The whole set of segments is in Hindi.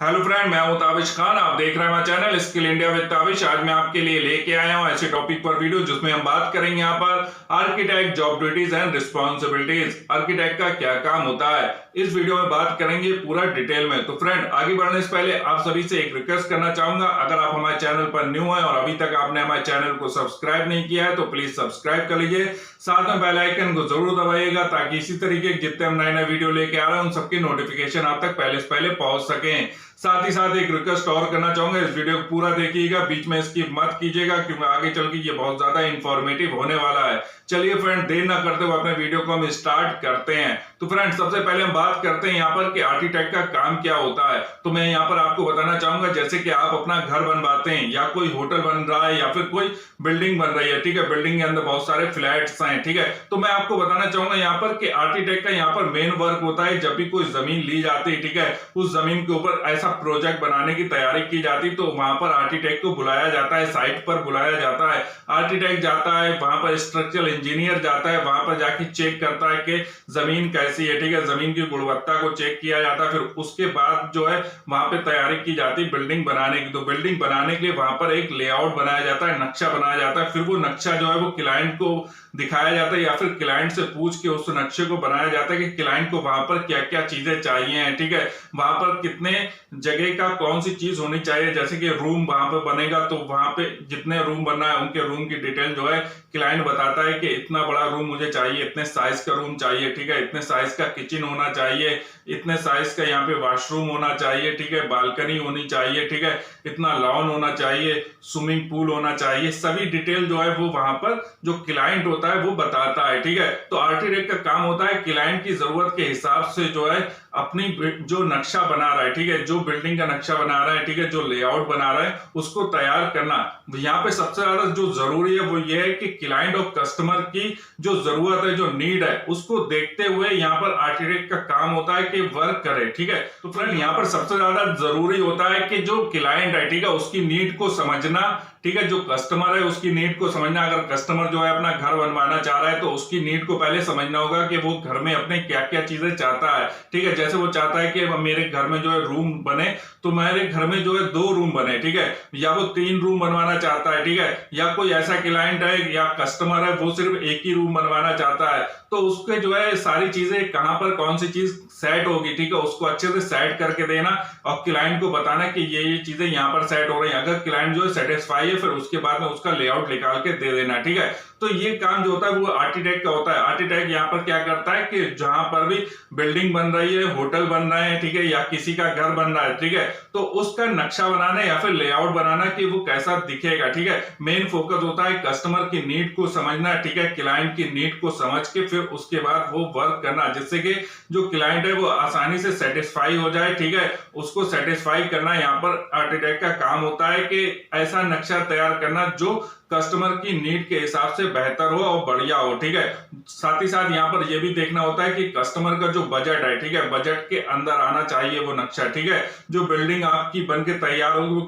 हेलो फ्रेंड, मैं हूं ताबिश खान। आप देख रहे हैं हमारा channel skill India with Tabish. आज मैं आपके लिए लेके आया हूं ऐसे टॉपिक पर वीडियो जिसमें हम बात करेंगे यहाँ पर architect job duties and responsibilities. Architect का क्या काम होता है, इस वीडियो में बात करेंगे पूरा डिटेल में। तो फ्रेंड, आगे बढ़ने से पहले आप सभी से एक रिक्वेस्ट करना चाहूंगा, अगर आप हमारे चैनल पर न्यू है और अभी तक आपने हमारे चैनल को सब्सक्राइब नहीं किया है तो प्लीज सब्सक्राइब कर लीजिए, साथ में बेल आइकन को जरूर दबाइएगा ताकि इसी तरीके के जितने हम नए नए वीडियो लेके आ रहे हैं उन सबकी नोटिफिकेशन आप तक पहले से पहले पहुंच सकें। साथ ही साथ एक रिक्वेस्ट और करना चाहूंगा, इस वीडियो को पूरा देखिएगा, बीच में स्किप मत कीजिएगा क्योंकि आगे चल के ये बहुत ज्यादा इंफॉर्मेटिव होने वाला है। चलिए फ्रेंड, देर ना करते हुए अपने वीडियो को हम स्टार्ट करते हैं। तो फ्रेंड, सबसे पहले हम बात करते हैं यहाँ पर कि आर्किटेक्ट का काम क्या होता है। तो मैं यहाँ पर आपको बताना चाहूंगा, जैसे कि आप अपना घर बनवाते हैं या कोई होटल बन रहा है या फिर कोई बिल्डिंग बन रही है, ठीक है, बिल्डिंग के अंदर बहुत सारे फ्लैट्स हैं, ठीक है, तो मैं आपको बताना चाहूंगा यहाँ पर कि आर्किटेक्ट का यहाँ पर मेन वर्क होता है, जब भी कोई जमीन ली जाती है, ठीक है, उस जमीन के ऊपर ऐसा प्रोजेक्ट बनाने की तैयारी की जाती तो वहां पर आर्किटेक्ट को बुलाया जाता है, साइट पर बुलाया जाता है। आर्किटेक्ट जाता है वहां पर, स्ट्रक्चरल इंजीनियर जाता है वहां पर, जाके चेक करता है कि जमीन कैसी है, ठीक है, जमीन की गुणवत्ता को चेक किया जाता है। फिर उसके बाद जो है वहां पे तैयारी की जाती है बिल्डिंग बनाने की। तो बिल्डिंग बनाने के लिए वहां पर एक लेआउट बनाया जाता है, नक्शा बनाया जाता है। फिर वो नक्शा जो है वो क्लाइंट को दिखाया जाता है या फिर क्लाइंट से पूछ के उस नक्शे को बनाया जाता है कि क्लाइंट को वहां पर क्या क्या चीजें चाहिए, ठीक है, वहां पर कितने जगह का कौन सी चीज होनी चाहिए। जैसे कि रूम वहां पर बनेगा तो वहां पे जितने रूम बनना है उनके रूम की डिटेल जो है क्लाइंट बताता है कि इतना बड़ा रूम मुझे चाहिए, इतने साइज का रूम चाहिए, ठीक है, इतने साइज का किचन होना चाहिए, इतने साइज का यहाँ पे वॉशरूम होना चाहिए, ठीक है, बालकनी होनी चाहिए, ठीक है, इतना लॉन होना चाहिए, स्विमिंग पूल होना चाहिए। सभी डिटेल जो है वो वहां पर जो क्लाइंट होता है वो बताता है, ठीक है। तो आर्किटेक्ट का काम होता है क्लाइंट की जरूरत के हिसाब से जो है अपनी जो नक्शा बना रहा है, ठीक है, जो बिल्डिंग का नक्शा बना रहा है, ठीक है, जो लेआउट बना रहा है उसको तैयार करना। यहाँ पे सबसे ज्यादा जो जरूरी है वो ये है कि क्लाइंट और कस्टमर की जो जरूरत है, जो नीड है, उसको देखते हुए यहाँ पर आर्किटेक्ट का काम होता है कि वर्क करे, ठीक है। तो फ्रेंड, यहाँ पर सबसे ज्यादा जरूरी होता है कि जो क्लाइंट है, ठीक है, उसकी नीड को समझना, ठीक है, जो कस्टमर है उसकी नीड को समझना। अगर कस्टमर जो है अपना घर बनवाना चाह रहा है तो उसकी नीड को पहले समझना होगा कि वो घर में अपने क्या क्या चीजें चाहता है, ठीक है। जैसे वो चाहता है कि मेरे घर में जो है रूम बने तो मेरे घर में जो है 2 रूम बने, ठीक है, या वो 3 रूम बनवाना चाहता है, ठीक है, या कोई ऐसा क्लाइंट है या कस्टमर है वो सिर्फ एक ही रूम बनवाना चाहता है, तो उसके जो है सारी चीजें कहां पर कौन सी चीज सेट होगी, ठीक है, उसको अच्छे से सेट करके देना और क्लाइंट को बताना कि ये चीजें यहाँ पर सेट हो रही हैं। अगर क्लाइंट जो है सेटिस्फाई है फिर उसके बाद में उसका लेआउट निकाल के दे देना, ठीक है। तो ये काम जो होता है वो आर्किटेक्ट का होता है। आर्किटेक्ट यहाँ पर क्या करता है कि जहां पर भी बिल्डिंग बन रही है, होटल बन रहा है, ठीक है, या किसी का घर बन रहा है, ठीक है, तो उसका नक्शा बनाना या फिर लेआउट बनाना कि वो कैसा दिखेगा, ठीक है। मेन फोकस होता है कस्टमर की नीड को समझना, ठीक है, क्लाइंट की नीड को समझ के फिर उसके बाद वो वर्क करना जिससे कि जो क्लाइंट है वो आसानी से सेटिस्फाई हो जाए, ठीक है, उसको सेटिस्फाई करना यहाँ पर आर्किटेक्ट का काम होता है कि ऐसा नक्शा तैयार करना जो कस्टमर की नीड के हिसाब से बेहतर हो और बढ़िया हो, ठीक है। साथ ही साथ यहाँ पर यह भी देखना होता है कि कस्टमर का जो बजट है, ठीक है, बजट के अंदर आना चाहिए वो नक्शा, ठीक है। जो बिल्डिंग आपकी बन के तैयार होगी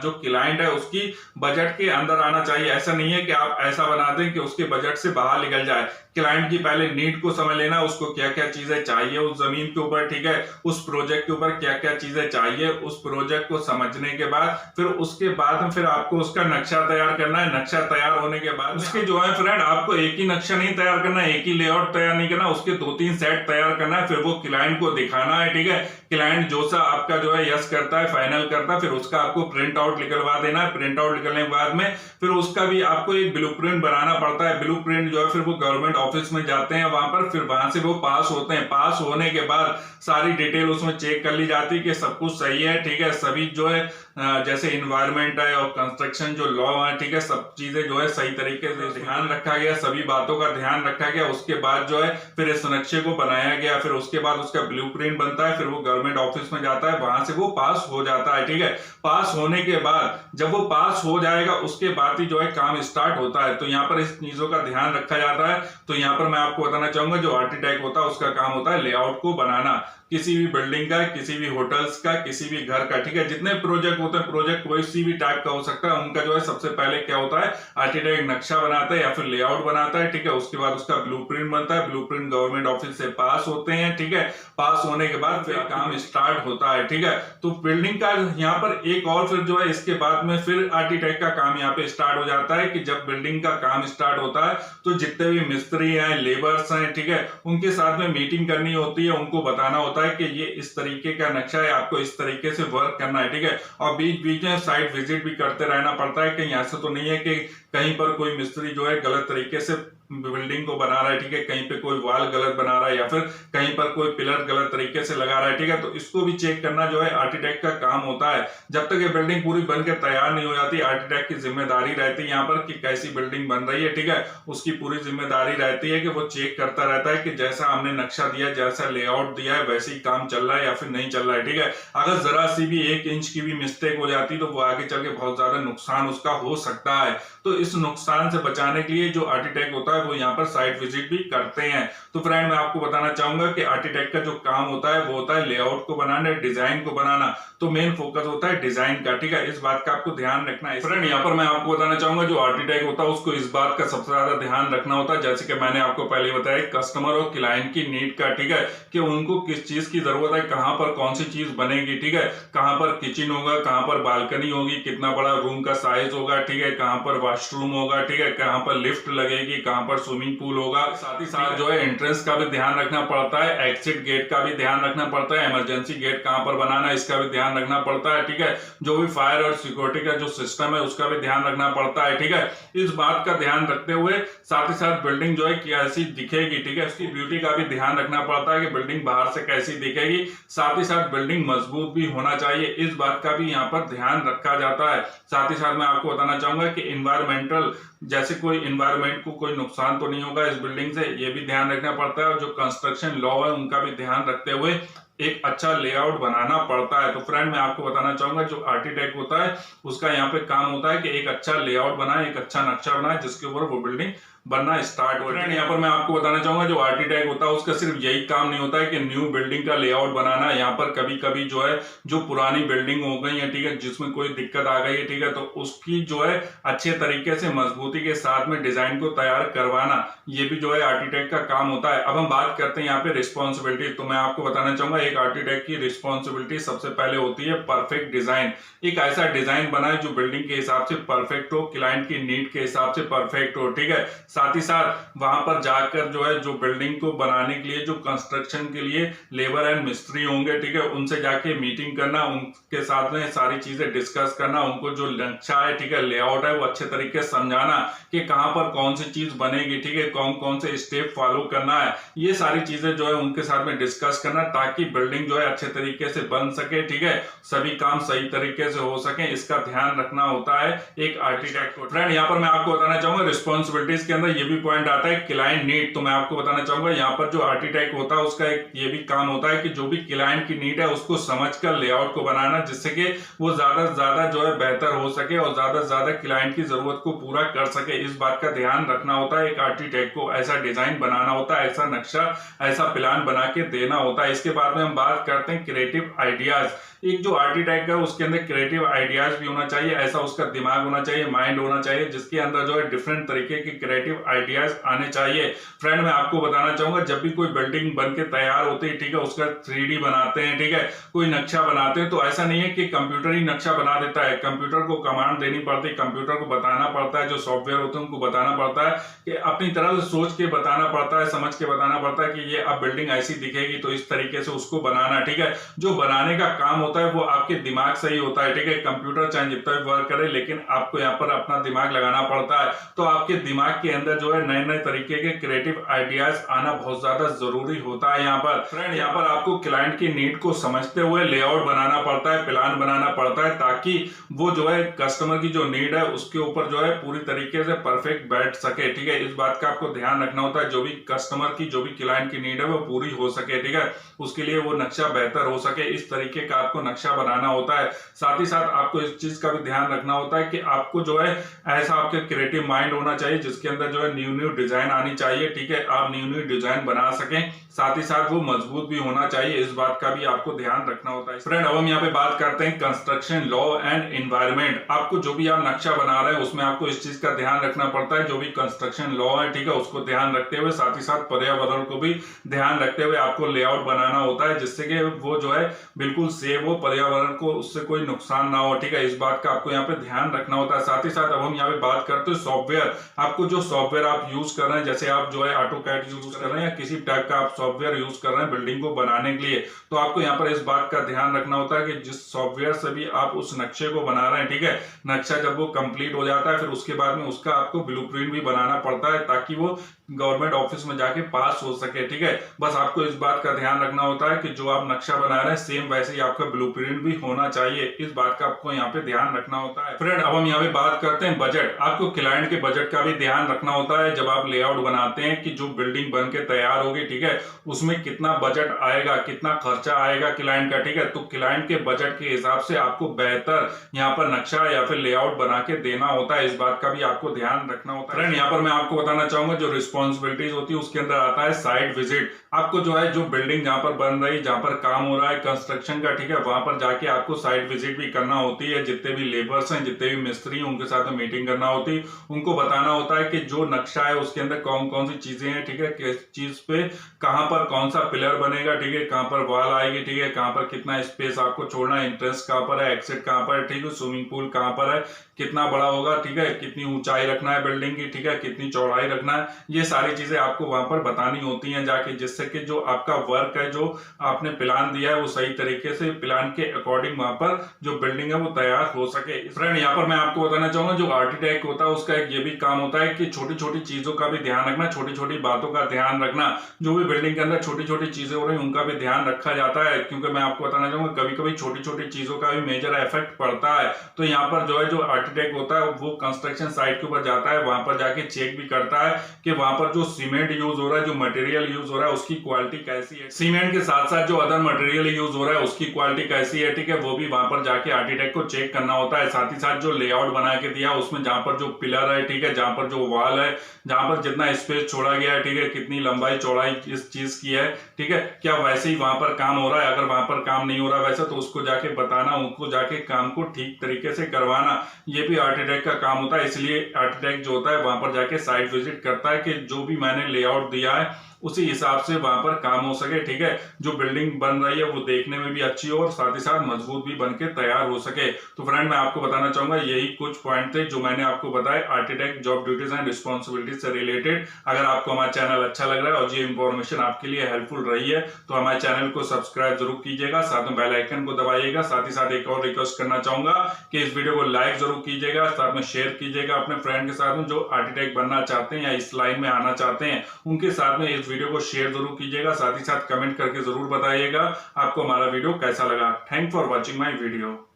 जो क्लाइंट है उसकी बजट के अंदर आना चाहिए। ऐसा नहीं है कि आप ऐसा बना दें कि उसके बजट से बाहर निकल जाए। क्लाइंट की पहले नीड को समझ लेना, उसको क्या क्या चीजें चाहिए उस जमीन के ऊपर, ठीक है, उस प्रोजेक्ट के ऊपर क्या क्या चीजें चाहिए, उस प्रोजेक्ट को समझने के बाद फिर उसके बाद फिर आपको उसका नक्शा तैयार करना है। नक्शा तैयार होने के बाद उसके जो है फ्रेंड आपको एक ही नक्शा नहीं तैयार करना है, एक ही लेआउट तैयार नहीं करना, उसके 2-3 सेट तैयार करना है, फिर वो क्लाइंट को दिखाना है, ठीक है। क्लाइंट जो सा आपका जो है यस करता है, फाइनल करता है, फिर उसका आपको प्रिंट आउट निकलवा देना है। प्रिंट आउट निकलने के बाद में फिर उसका भी आपको एक ब्लूप्रिंट बनाना पड़ता है। ब्लूप्रिंट जो है फिर वो गवर्नमेंट ऑफिस में जाते हैं वहां पर, फिर वहां से वो पास होते हैं। पास होने के बाद सारी डिटेल उसमें चेक कर ली जाती है कि सब कुछ सही है, ठीक है, सभी जो है जैसे इन्वायरमेंट है और कंस्ट्रक्शन जो लॉ है, ठीक है, सब चीजें जो है सही तरीके से ध्यान रखा गया, सभी बातों का ध्यान रखा गया। उसके बाद जो है फिर इस नक्शे को बनाया गया, फिर उसके बाद उसका ब्लूप्रिंट बनता है, फिर वो गवर्नमेंट ऑफिस में जाता है, वहां से वो पास हो जाता है, ठीक है। पास होने के बाद जब वो पास हो जाएगा उसके बाद ही जो है काम स्टार्ट होता है। तो यहाँ पर इस चीजों का ध्यान रखा जाता है। तो यहाँ पर मैं आपको बताना चाहूंगा जो आर्किटेक्ट होता है उसका काम होता है लेआउट को बनाना, किसी भी बिल्डिंग का, किसी भी होटल्स का, किसी भी घर का, ठीक है। जितने प्रोजेक्ट होते हैं, प्रोजेक्ट कोई भी टाइप का हो सकता है, उनका जो है सबसे पहले क्या होता है, आर्किटेक्ट नक्शा बनाता है या फिर लेआउट बनाता है, ठीक है। उसके बाद उसका ब्लूप्रिंट बनता है, ब्लूप्रिंट गवर्नमेंट ऑफिस से पास होते हैं, ठीक है। पास होने के बाद फिर काम स्टार्ट होता है, ठीक है। तो बिल्डिंग का यहाँ पर एक और फिर जो है इसके बाद में फिर आर्किटेक्ट का काम यहाँ पे स्टार्ट हो जाता है कि जब बिल्डिंग का काम स्टार्ट होता है तो जितने भी मिस्त्री हैं, लेबर्स हैं, ठीक है, उनके साथ में मीटिंग करनी होती है, उनको बताना होता है कि ये इस तरीके का नक्शा है, आपको इस तरीके से वर्क करना है, ठीक है। और बीच बीच में साइट विजिट भी करते रहना पड़ता है, कहीं ऐसा तो नहीं है कि कहीं पर कोई मिस्त्री जो है गलत तरीके से बिल्डिंग को बना रहा है, ठीक है, कहीं पे कोई वाल गलत बना रहा है या फिर कहीं पर कोई पिलर गलत तरीके से लगा रहा है, ठीक है। तो इसको भी चेक करना जो है आर्किटेक्ट का काम होता है। जब तक ये बिल्डिंग पूरी बनकर तैयार नहीं हो जाती, आर्किटेक्ट की जिम्मेदारी रहती है यहाँ पर कि कैसी बिल्डिंग बन रही है, ठीक है। उसकी पूरी जिम्मेदारी रहती है कि वो चेक करता रहता है कि जैसा हमने नक्शा दिया, जैसा लेआउट दिया है, वैसे ही काम चल रहा है या फिर नहीं चल रहा है, ठीक है। अगर जरा सी भी 1 इंच की भी मिस्टेक हो जाती तो वो आगे चल के बहुत ज्यादा नुकसान उसका हो सकता है। तो इस नुकसान से बचाने के लिए जो आर्किटेक्ट होता है वो यहाँ पर साइट विजिट भी करते हैं। तो फ्रेंड मैं आपको बताना चाहूंगा कि आर्किटेक्ट का जो काम होता है वो होता है लेआउट को बनाना, डिजाइन को बनाना। तो मेन फोकस होता है डिजाइन का, ठीक है। इस बात का आपको ध्यान रखना है। फ्रेंड यहाँ पर मैं आपको बताना चाहूंगा जो आर्किटेक्ट होता है उसको इस बात का सबसे ज्यादा ध्यान रखना होता है, जैसे कि मैंने आपको पहले बताया, कस्टमर और क्लाइंट की नीड का, ठीक है, कि उनको किस चीज की जरूरत है, कहां पर कौन सी चीज बनेगी, ठीक है। कहां पर किचन होगा, कहां पर बालकनी होगी, कितना बड़ा रूम का साइज होगा, ठीक है, कहां पर वॉशरूम होगा, ठीक है, कहां पर लिफ्ट लगेगी, कहां पर स्विमिंग पूल होगा। साथ ही साथ जो है एंट्रेंस का भी ध्यान रखना पड़ता है, एग्जिट गेट का भी ध्यान रखना पड़ता है, इमरजेंसी गेट कहां पर बनाना है इसका भी ध्यान रखना पड़ता है, ठीक है। जो भी फायर और सिक्योरिटी का जो सिस्टम है उसका भी ध्यान रखना पड़ता है, ठीक है। इस बात का ध्यान रखते हुए साथ ही साथ बिल्डिंग जो है कैसी दिखेगी, ठीक है, उसकी ब्यूटी का भी ध्यान रखना पड़ता है कि बिल्डिंग बाहर से कैसी दिखेगी। साथ ही साथ बिल्डिंग मजबूत भी होना चाहिए, इस बात का भी यहाँ पर ध्यान रखा जाता है। साथ ही साथ मैं आपको बताना चाहूंगा कि इन्वायरमेंटल, जैसे कोई इन्वायरमेंट को कोई नुकसान तो नहीं होगा इस बिल्डिंग से, ये भी ध्यान रखना पड़ता है। और जो कंस्ट्रक्शन लॉ है उनका भी ध्यान रखते हुए एक अच्छा लेआउट बनाना पड़ता है। तो फ्रेंड मैं आपको बताना चाहूंगा जो आर्किटेक्ट होता है उसका यहाँ पे काम होता है कि एक अच्छा लेआउट बनाए, एक अच्छा नक्शा बनाए जिसके ऊपर वो बिल्डिंग बनना स्टार्ट हो। फ्रेंड यहाँ पर मैं आपको बताना चाहूंगा जो आर्किटेक्ट होता है उसका सिर्फ यही काम नहीं होता है कि न्यू बिल्डिंग का लेआउट बनाना। यहाँ पर कभी कभी जो है जो पुरानी बिल्डिंग हो गई है, ठीक है, जिसमें कोई दिक्कत आ गई है, ठीक है, तो उसकी जो है अच्छे तरीके से मजबूती के साथ में डिजाइन को तैयार करवाना, ये भी जो है आर्किटेक्ट का काम होता है। अब हम बात करते हैं यहाँ पे रिस्पॉन्सिबिलिटी। तो मैं आपको बताना चाहूंगा एक आर्किटेक्ट की रिस्पॉन्सिबिलिटी सबसे पहले होती है परफेक्ट डिजाइन। एक ऐसा डिजाइन बनाए जो बिल्डिंग के हिसाब से परफेक्ट हो, क्लाइंट की नीड के हिसाब से परफेक्ट हो, ठीक है। साथ ही साथ वहां पर जाकर जो है जो बिल्डिंग को बनाने के लिए जो कंस्ट्रक्शन के लिए लेबर एंड मिस्त्री होंगे, ठीक है, उनसे जाके मीटिंग करना, उनके साथ में सारी चीजें डिस्कस करना, उनको जो नक्शा है, ठीक है, लेआउट है, वो अच्छे तरीके से समझाना कि कहां पर कौन सी चीज बनेगी, ठीक है, कौन कौन से स्टेप फॉलो करना है, ये सारी चीजें जो है उनके साथ में डिस्कस करना ताकि बिल्डिंग जो है अच्छे तरीके से बन सके, ठीक है, सभी काम सही तरीके से हो सके, इसका ध्यान रखना होता है एक आर्किटेक्ट को। फ्रेंड यहाँ पर मैं आपको बताना चाहूंगा रिस्पॉन्सिबिलिटीज के अंदर ये भी पॉइंट आता है क्लाइंट नीड। तो मैं आपको बताना चाहूंगा यहाँ पर जो आर्किटेक्ट होता है उसका एक ये भी काम होता है कि जो भी क्लाइंट की नीड है उसको समझकर लेआउट को बनाना, जिससे कि वो ज्यादा से ज्यादा जो है बेहतर हो सके और ज्यादा से ज्यादा क्लाइंट की जरूरत को पूरा कर सके। इस बात का ध्यान रखना होता है एक आर्किटेक्ट को, ऐसा डिजाइन बनाना होता है, ऐसा नक्शा, ऐसा प्लान बना के देना होता है। इसके बाद में हम बात करते हैं क्रिएटिव आइडियाज। एक जो आर्किटेक्ट है उसके अंदर क्रिएटिव आइडियाज भी होना चाहिए, ऐसा उसका दिमाग होना चाहिए, माइंड होना चाहिए, जिसके अंदर जो है डिफरेंट तरीके के क्रिएटिव आइडियाज आने चाहिए। फ्रेंड मैं आपको बताना चाहूंगा जब भी कोई बिल्डिंग बन के तैयार होती है, ठीक है, उसका 3D बनाते हैं, ठीक है, कोई नक्शा बनाते हैं, तो ऐसा नहीं है कि कंप्यूटर ही नक्शा बना देता है। कंप्यूटर को कमांड देनी पड़ती है, कंप्यूटर को बताना पड़ता है, जो सॉफ्टवेयर होते हैं उनको बताना पड़ता है कि अपनी तरह से सोच के बताना पड़ता है, समझ के बताना पड़ता है कि ये अब बिल्डिंग ऐसी दिखेगी तो इस तरीके से उसको बनाना, ठीक है। जो बनाने का काम होता है वो आपके दिमाग से ही होता है, ठीक है। कंप्यूटर चाहे जितना भी वर्क करे लेकिन आपको यहाँ पर अपना दिमाग लगाना पड़ता है। तो आपके दिमाग के अंदर जो है नए नए तरीके के क्रिएटिव आइडियाज आना बहुत ज्यादा जरूरी होता है यहाँ पर। फ्रेंड यहाँ पर आपको क्लाइंट की नीड को समझते हुए लेआउट बनाना पड़ता है, प्लान बनाना पड़ता है, ताकि वो जो है कस्टमर की जो नीड है उसके ऊपर जो है पूरी तरीके से परफेक्ट बैठ सके, ठीक है। इस बात का आपको ध्यान रखना होता है, जो भी कस्टमर की, जो भी क्लाइंट की नीड है वो पूरी हो सके, ठीक है, उसके लिए वो नक्शा बेहतर हो सके, इस तरीके का आपको आपको नक्शा बनाना होता है। साथ ही साथ आपको इस चीज का भी ध्यान रखना होता है कि आपको जो है ऐसा आपके क्रिएटिव माइंड होना चाहिए जिसके अंदर जो है न्यू डिजाइन आनी चाहिए, ठीक है, आप न्यू डिजाइन बना सकें। साथ ही साथ वो मजबूत भी होना चाहिए, इस बात का भी आपको ध्यान रखना होता है। फ्रेंड, अब हम यहाँ पे बात करते हैं कंस्ट्रक्शन लॉ एंड एनवायरनमेंट। आपको जो भी आप नक्शा बना रहे हैं उसमें आपको इस चीज का ध्यान रखना पड़ता है, जो भी कंस्ट्रक्शन लॉ है, ठीक है, उसको ध्यान रखते हुए साथ ही साथ पर्यावरण को भी ध्यान रखते हुए आपको लेआउट बनाना होता है जिससे कि वो जो है बिल्कुल सेफ हो, पर्यावरण को उससे कोई नुकसान ना हो, ठीक है, इस बात का आपको यहाँ पे ध्यान रखना होता है। साथ ही साथ अब हम यहाँ पे बात करते हैं सॉफ्टवेयर। आपको जो सॉफ्टवेयर आप यूज कर रहे हैं, जैसे आप जो है ऑटोकैड यूज कर रहे हैं या किसी टाइप का आप सॉफ्टवेयर यूज कर रहे हैं बिल्डिंग को बनाने के लिए, तो आपको यहाँ पर इस बात का ध्यान रखना होता है कि जिस सॉफ्टवेयर से भी आप उस नक्शे को बना रहे हैं, ठीक है, नक्शा जब वो कंप्लीट हो जाता है फिर उसके बाद में उसका आपको ब्लूप्रिंट भी बनाना पड़ता है ताकि वो गवर्नमेंट ऑफिस में जाके पास हो सके, ठीक है। बस आपको इस बात का ध्यान रखना होता है कि जो आप नक्शा बना रहे हैं सेम वैसे ही आपका ब्लूप्रिंट भी होना चाहिए, इस बात का आपको यहाँ पे ध्यान रखना होता है। फ्रेंड, अब हम यहाँ पे बात करते हैं बजट। आपको क्लाइंट के बजट का भी ध्यान रखना होता है जब आप लेआउट बनाते हैं कि जो बिल्डिंग बन के तैयार होगी, ठीक है, उसमें कितना बजट आएगा, कितना खर्चा आएगा क्लाइंट का, ठीक है, तो क्लाइंट के बजट के हिसाब से आपको बेहतर यहाँ पर नक्शा या फिर लेआउट बना के देना होता है, इस बात का भी आपको ध्यान रखना होता है। फ्रेंड, यहाँ पर मैं आपको बताना चाहूंगा जो रिस्पॉन्सिबिलिटीज होती है उसके अंदर आता है साइट विजिट। आपको जो है जो बिल्डिंग जहां पर बन रही, जहां पर काम हो रहा है कंस्ट्रक्शन का, ठीक है, वहां पर जाके आपको साइट विजिट भी करना होती है। जितने भी लेबर्स हैं, जितने भी मिस्त्री हैं, उनके साथ में मीटिंग करना होती है, उनको बताना होता है कि जो नक्शा है उसके अंदर कौन कौन सी चीजें हैं, ठीक है, किस चीज पे कहां पर कौन सा पिलर बनेगा, ठीक है, कहां पर वॉल आएगी, ठीक है, कहां पर कितना स्पेस आपको छोड़ना है, एंट्रेंस कहां पर है, एक्सिट कहां पर है, ठीक है, स्विमिंग पूल कहां पर है, कितना बड़ा होगा, ठीक है, कितनी ऊंचाई रखना है बिल्डिंग की, ठीक है, कितनी चौड़ाई रखना है, ये सारी चीजें आपको वहां पर बतानी होती हैं जाके, जिससे कि जो आपका वर्क है, जो आपने प्लान दिया है, वो सही तरीके से प्लान के अकॉर्डिंग वहां पर जो बिल्डिंग है वो तैयार हो सके। फ्रेंड, यहाँ पर मैं आपको बताना चाहूंगा जो आर्किटेक्ट होता है उसका एक ये भी काम होता है कि छोटी छोटी चीजों का भी ध्यान रखना, छोटी छोटी बातों का ध्यान रखना, जो भी बिल्डिंग के अंदर छोटी छोटी चीजें हो रही उनका भी ध्यान रखा जाता है, क्योंकि मैं आपको बताना चाहूंगा कभी कभी छोटी छोटी चीजों का भी मेजर इफेक्ट पड़ता है। तो यहाँ पर जो है जो आर्किटेक्ट होता है वो कंस्ट्रक्शन साइट के ऊपर जाता है, वहां पर जाके चेक भी करता है कि वहां पर जो सीमेंट यूज हो रहा है, जो मटेरियल यूज हो रहा है उसकी क्वालिटी कैसी है, सीमेंट के साथ साथ जो अदर मटेरियल यूज हो रहा है उसकी क्वालिटी कैसी है, ठीक है, वो भी वहां पर जाके आर्किटेक्ट को चेक करना होता है। साथ ही साथ जो लेआउट बना के दिया उसमें जहां पर जो पिलर है, ठीक है, जहां पर जो वॉल है, जहां पर जितना स्पेस छोड़ा गया है, ठीक है, कितनी लंबाई चौड़ाई इस चीज की है, ठीक है, क्या वैसे ही वहां पर काम हो रहा है, अगर वहां पर काम नहीं हो रहा वैसे तो उसको जाके बताना, उनको जाके काम को ठीक तरीके से करवाना, ये भी आर्किटेक्ट का काम होता है। इसलिए आर्किटेक्ट जो होता है वहां पर जाके साइट विजिट करता है कि जो भी मैंने लेआउट दिया है उसी हिसाब से वहां पर काम हो सके, ठीक है, जो बिल्डिंग बन रही है वो देखने में भी अच्छी हो और साथ ही साथ मजबूत भी बन के तैयार हो सके। तो फ्रेंड, मैं आपको बताना चाहूंगा यही कुछ पॉइंट थे जो मैंने आपको बताए architect job duties and responsibilities से रिलेटेड। अगर आपको हमारा चैनल अच्छा लग रहा है और ये इंफॉर्मेशन आपके लिए हेल्पफुल रही है तो हमारे चैनल को सब्सक्राइब जरूर कीजिएगा, साथ में बेल आइकन को दबाइएगा। साथ ही साथ एक और रिक्वेस्ट करना चाहूंगा कि इस वीडियो को लाइक जरूर कीजिएगा, साथ में शेयर कीजिएगा अपने फ्रेंड के साथ में जो आर्किटेक्ट बनना चाहते हैं या इस लाइन में आना चाहते हैं, उनके साथ में इस वीडियो को शेयर जरूर कीजिएगा। साथ ही साथ कमेंट करके जरूर बताइएगा आपको हमारा वीडियो कैसा लगा। Thank for watching my video.